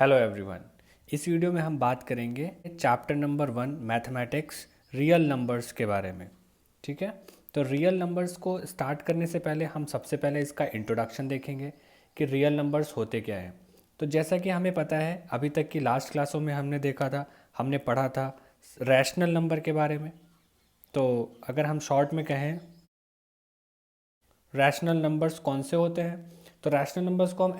Hello everyone. इस video में हम बात करेंगे chapter number 1 mathematics real numbers के बारे में। ठीक है, तो रियल नंबर्स को स्टार्ट करने से पहले हम सबसे पहले इसका इंट्रोडक्शन देखेंगे कि रियल नंबर्स होते क्या हैं। तो जैसा कि हमें पता है, अभी तक की लास्ट क्लासों में हमने देखा था, हमने पढ़ा था रैशनल नंबर के बारे में। तो अगर हम शॉर्ट में कहें रैशनल नंबर्स कौन से होते हैं, तो रैशनल नंबर्स को हम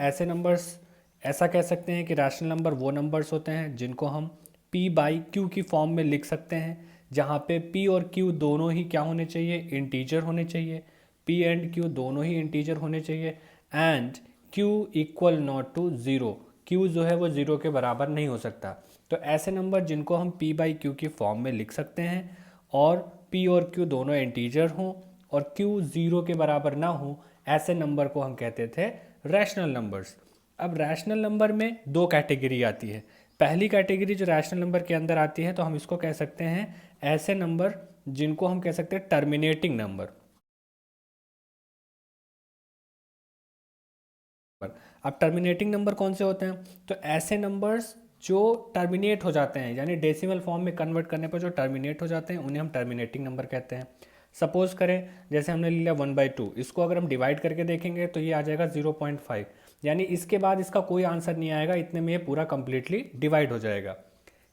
ऐसा कह सकते हैं कि रैशनल नंबर वो नंबर्स होते हैं जिनको हम p बाई क्यू की फॉर्म में लिख सकते हैं, जहाँ पे p और q दोनों ही क्या होने चाहिए, इंटीजर होने चाहिए। p एंड q दोनों ही इंटीजर होने चाहिए and q equal not to zero. q जो है वो ज़ीरो के बराबर नहीं हो सकता। तो ऐसे नंबर जिनको हम p बाई क्यू की फॉर्म में लिख सकते हैं और p और q दोनों इंटीजर हों और q ज़ीरो के बराबर ना हो, ऐसे नंबर को हम कहते थे रैशनल नंबर्स। अब रैशनल नंबर में दो कैटेगरी आती है। पहली कैटेगरी जो रैशनल नंबर के अंदर आती है, तो हम इसको कह सकते हैं ऐसे नंबर जिनको हम कह सकते हैं टर्मिनेटिंग नंबर। अब टर्मिनेटिंग नंबर कौन से होते हैं, तो ऐसे नंबर्स जो टर्मिनेट हो जाते हैं, यानी डेसिमल फॉर्म में कन्वर्ट करने पर जो टर्मिनेट हो जाते हैं, उन्हें हम टर्मिनेटिंग नंबर कहते हैं। सपोज करें, जैसे हमने लिया 1/2, इसको अगर हम डिवाइड करके देखेंगे तो ये आ जाएगा 0.5, यानी इसके बाद इसका कोई आंसर नहीं आएगा, इतने में ये पूरा कंप्लीटली डिवाइड हो जाएगा।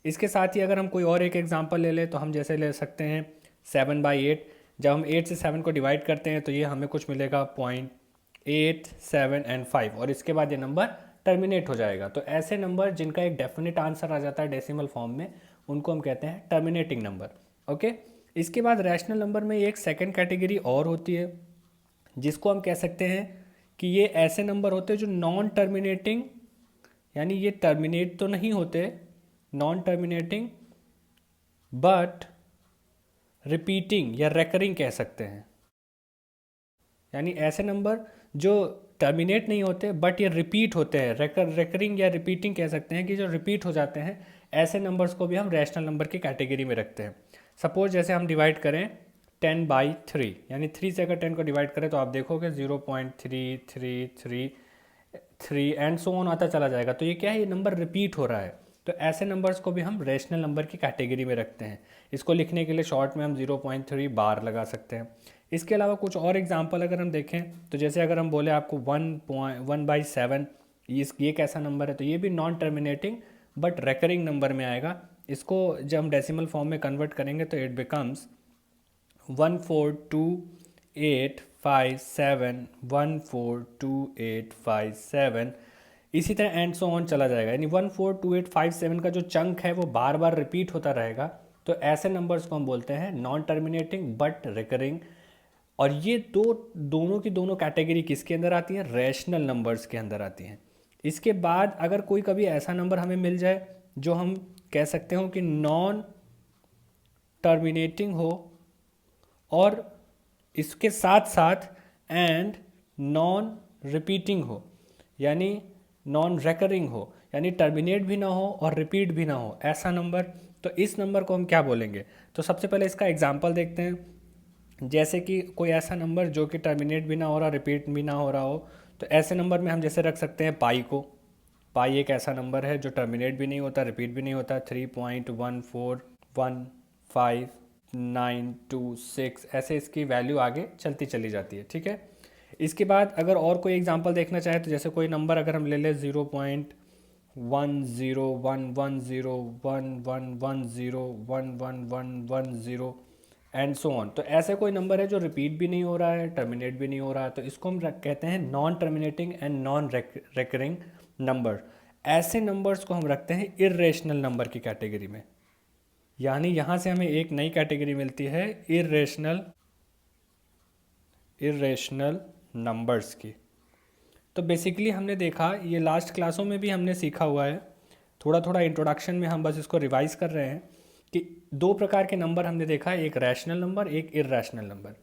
इसके साथ ही अगर हम कोई और एक एग्जांपल ले लें, तो हम जैसे ले सकते हैं 7/8। जब हम 8 से 7 को डिवाइड करते हैं तो ये हमें कुछ मिलेगा 0.8, 7 एंड 5, और इसके बाद ये नंबर टर्मिनेट हो जाएगा। तो ऐसे नंबर जिनका एक डेफिनेट आंसर आ जाता है डेसिमल फॉर्म में, उनको हम कहते हैं टर्मिनेटिंग नंबर। ओके, इसके बाद रैशनल नंबर में एक सेकेंड कैटेगरी और होती है, जिसको हम कह सकते हैं कि ये ऐसे नंबर होते हैं जो नॉन टर्मिनेटिंग, यानी ये टर्मिनेट तो नहीं होते, नॉन टर्मिनेटिंग बट रिपीटिंग या रेकरिंग कह सकते हैं। यानी ऐसे नंबर जो टर्मिनेट नहीं होते बट ये रिपीट होते हैं, रेकरिंग या रिपीटिंग कह सकते हैं, कि जो रिपीट हो जाते हैं, ऐसे नंबर्स को भी हम रैशनल नंबर की कैटेगरी में रखते हैं। सपोज जैसे हम डिवाइड करें 10/3, यानी 3 से अगर 10 को डिवाइड करें तो आप देखोगे 0.333 एंड सो ऑन आता चला जाएगा। तो ये क्या है, ये नंबर रिपीट हो रहा है। तो ऐसे नंबर्स को भी हम रैशनल नंबर की कैटेगरी में रखते हैं। इसको लिखने के लिए शॉर्ट में हम 0.3 बार लगा सकते हैं। इसके अलावा कुछ और एग्जांपल अगर हम देखें, तो जैसे अगर हम बोले आपको 1/7, ये कैसा नंबर है, तो ये भी non terminating but recurring number में आएगा। इसको जब हम डेसिमल फॉर्म में कन्वर्ट करेंगे तो इट बिकम्स 142857, इसी तरह एंड सो ऑन चला जाएगा। यानी 142857 का जो चंक है वो बार बार रिपीट होता रहेगा। तो ऐसे नंबर्स को हम बोलते हैं नॉन टर्मिनेटिंग बट रिकरिंग। और ये दोनों की दोनों कैटेगरी किसके अंदर आती है, रैशनल नंबर्स के अंदर आती हैं। इसके बाद अगर कोई कभी ऐसा नंबर हमें मिल जाए जो हम कह सकते हो कि नॉन टर्मिनेटिंग हो और इसके साथ साथ एंड नॉन रिपीटिंग हो, यानी नॉन रेकरिंग हो, यानी टर्मिनेट भी ना हो और रिपीट भी ना हो, ऐसा नंबर, तो इस नंबर को हम क्या बोलेंगे। तो सबसे पहले इसका एग्जांपल देखते हैं। जैसे कि कोई ऐसा नंबर जो कि टर्मिनेट भी ना हो रहा, रिपीट भी ना हो रहा हो, तो ऐसे नंबर में हम जैसे रख सकते हैं पाई को। पाई एक ऐसा नंबर है जो टर्मिनेट भी नहीं होता, रिपीट भी नहीं होता। 3.1415926, ऐसे इसकी वैल्यू आगे चलती चली जाती है। ठीक है, इसके बाद अगर और कोई एग्जांपल देखना चाहे, तो जैसे कोई नंबर अगर हम ले लें 0.10110111101110 एंड सो ऑन, तो ऐसे कोई नंबर है जो रिपीट भी नहीं हो रहा है, टर्मिनेट भी नहीं हो रहा है, तो इसको हम कहते हैं non terminating and non recurring number. ऐसे नंबर्स को हम रखते हैं इर्रेशनल नंबर की कैटेगरी में। यानी यहाँ से हमें एक नई कैटेगरी मिलती है इर्रेशनल नंबर्स की। तो बेसिकली हमने देखा, ये लास्ट क्लासों में भी हमने सीखा हुआ है, थोड़ा थोड़ा इंट्रोडक्शन में हम बस इसको रिवाइज कर रहे हैं कि दो प्रकार के नंबर हमने देखा है, एक रैशनल नंबर, एक इर्रेशनल नंबर।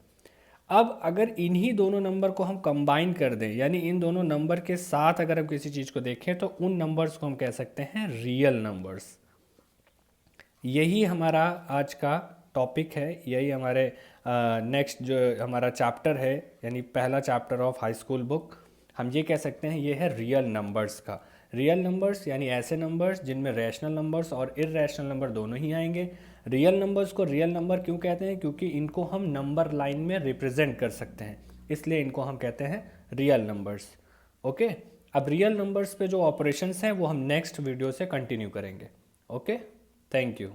अब अगर इन्हीं दोनों नंबर को हम कंबाइन कर दें, यानी इन दोनों नंबर के साथ अगर हम किसी चीज़ को देखें, तो उन नंबर्स को हम कह सकते हैं रियल नंबर्स। यही हमारा आज का टॉपिक है, यही हमारे नेक्स्ट जो हमारा चैप्टर है, यानी पहला chapter of high school book, हम ये कह सकते हैं ये है रियल नंबर्स का। रियल नंबर्स यानी ऐसे नंबर्स जिनमें रैशनल नंबर्स और इर्रेशनल नंबर दोनों ही आएंगे। रियल नंबर्स को रियल नंबर क्यों कहते हैं? क्योंकि इनको हम नंबर लाइन में रिप्रेजेंट कर सकते हैं, इसलिए इनको हम कहते हैं रियल नंबर्स। ओके, अब रियल नंबर्स पे जो ऑपरेशंस हैं वो हम नेक्स्ट वीडियो से कंटिन्यू करेंगे। Okay, thank you.